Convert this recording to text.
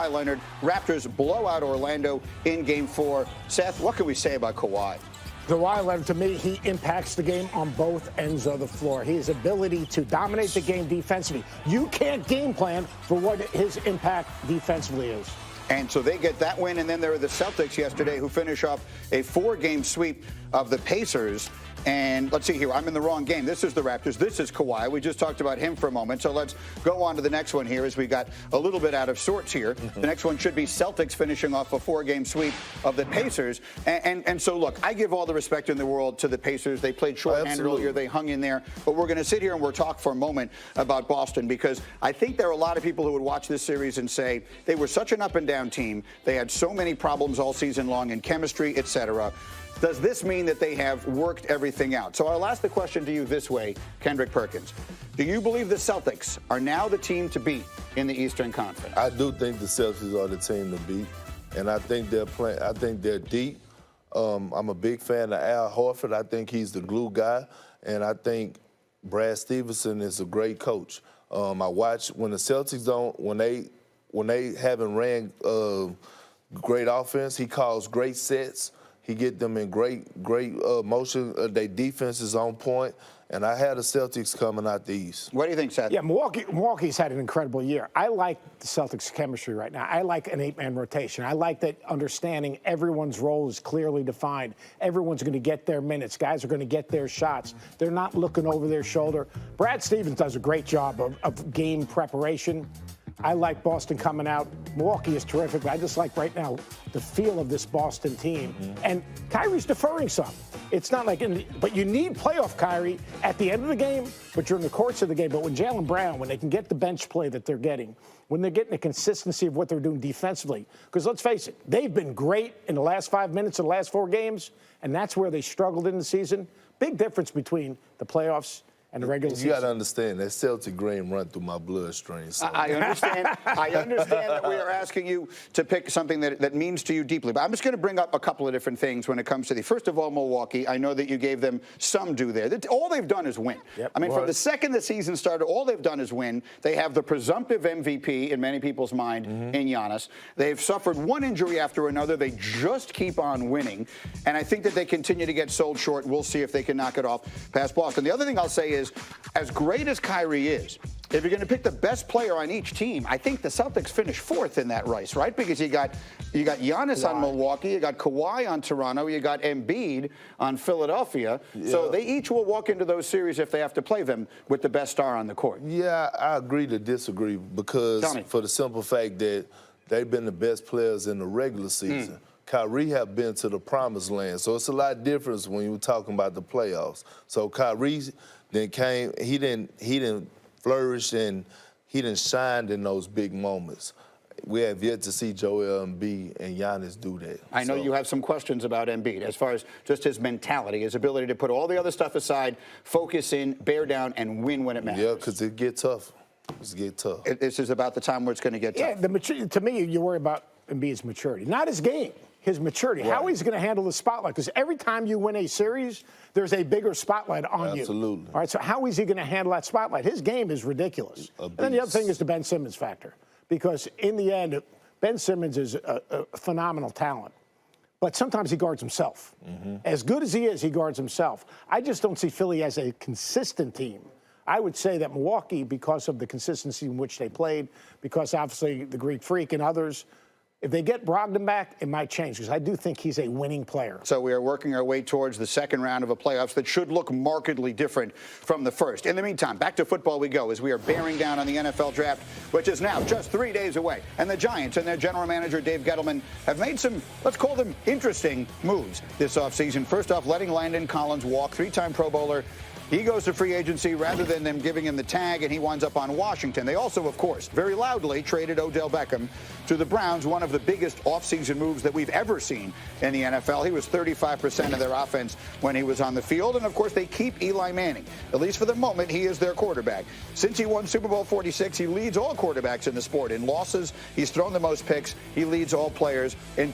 Kawhi Leonard. Raptors blow out Orlando in Game 4. Seth, what can we say about Kawhi? Kawhi Leonard, to me, he impacts the game on both ends of the floor. His ability to dominate the game defensively. You can't game plan for what his impact defensively is. And so they get that win, and then there are the Celtics yesterday who finish off a 4-game sweep of the Pacers. And let's see here, I'm in the wrong game. This is the Raptors. This is Kawhi. We just talked about him for a moment. So let's go on to the next one here as we got a little bit out of sorts here. The next one should be Celtics finishing off a 4-game sweep of the Pacers. And so, look, I give all the respect in the world to the Pacers. They played shorthand earlier. They hung in there. But we're going to sit here and we'll talk for a moment about Boston, because I think there are a lot of people who would watch this series and say they were such an up-and-down team. They had so many problems all season long in chemistry, et cetera. Does this mean that they have worked everything out? So I'll ask the question to you this way, Kendrick Perkins. Do you believe the Celtics are now the team to beat in the Eastern Conference? I do think the Celtics are the team to beat, and I think they're playing. I think they're deep. I'm a big fan of Al Horford. I think he's the glue guy, and I think Brad Stevenson is a great coach. I watch when the Celtics when they haven't ran great offense, he calls great sets. He get them in great motion. Their defense is on point. And I had the Celtics coming out the East. What do you think, Seth? Yeah, Milwaukee's had an incredible year. I like the Celtics' chemistry right now. I like an 8-man rotation. I like that understanding everyone's role is clearly defined. Everyone's going to get their minutes. Guys are going to get their shots. They're not looking over their shoulder. Brad Stevens does a great job of game preparation. I like Boston coming out. Milwaukee is terrific. I just like right now the feel of this Boston team. And Kyrie's deferring some. It's not like, but you need playoff Kyrie at the end of the game, but during the course of the game. But when Jaylen Brown, when they can get the bench play that they're getting, when they're getting the consistency of what they're doing defensively, because let's face it, they've been great in the last 5 minutes of the last 4 games, and that's where they struggled in the season. Big difference between the playoffs and the regular season. You got to understand that Celtic green run through my bloodstream. So. I understand. I understand that we are asking you to pick something that means to you deeply. But I'm just going to bring up a couple of different things when it comes to first of all, Milwaukee. I know that you gave them some due there. All they've done is win. Yep. I mean, from the second the season started, all they've done is win. They have the presumptive MVP in many people's mind in Giannis. They've suffered one injury after another. They just keep on winning. And I think that they continue to get sold short. We'll see if they can knock it off past Boston. The other thing I'll say is, as great as Kyrie is, if you're going to pick the best player on each team, I think the Celtics finish 4th in that race, right? Because you got Giannis on Milwaukee, you got Kawhi on Toronto, you got Embiid on Philadelphia. Yeah. So they each will walk into those series if they have to play them with the best star on the court. Yeah, I agree to disagree because for the simple fact that they've been the best players in the regular season. Kyrie have been to the promised land, so it's a lot different when you're talking about the playoffs. So Kyrie then came, he didn't flourish and he didn't shine in those big moments. We have yet to see Joel Embiid and Giannis do that. I know you have some questions about Embiid as far as just his mentality, his ability to put all the other stuff aside, focus in, bear down, and win when it matters. Yeah, because it gets tough. It's get tough. This is about the time where it's going to get tough. Yeah, to me, you worry about Embiid's maturity, not his game. His maturity, how he's going to handle the spotlight. Because every time you win a series, there's a bigger spotlight on you. Absolutely. All right, so how is he going to handle that spotlight? His game is ridiculous. And then the other thing is the Ben Simmons factor. Because in the end, Ben Simmons is a phenomenal talent. But sometimes he guards himself. As good as he is, he guards himself. I just don't see Philly as a consistent team. I would say that Milwaukee, because of the consistency in which they played, because obviously the Greek Freak and others, if they get Brogdon back, it might change, because I do think he's a winning player. So we are working our way towards the second round of a playoffs that should look markedly different from the first. In the meantime, back to football we go as we are bearing down on the NFL draft, which is now just 3 days away. And the Giants and their general manager, Dave Gettleman, have made some, let's call them interesting moves this offseason. First off, letting Landon Collins walk, 3-time Pro Bowler. He goes to free agency rather than them giving him the tag, and he winds up on Washington. They also, of course, very loudly traded Odell Beckham to the Browns, one of the biggest offseason moves that we've ever seen in the NFL. He was 35% of their offense when he was on the field. And, of course, they keep Eli Manning. At least for the moment, he is their quarterback. Since he won Super Bowl 46, he leads all quarterbacks in the sport. In losses, he's thrown the most picks. He leads all players in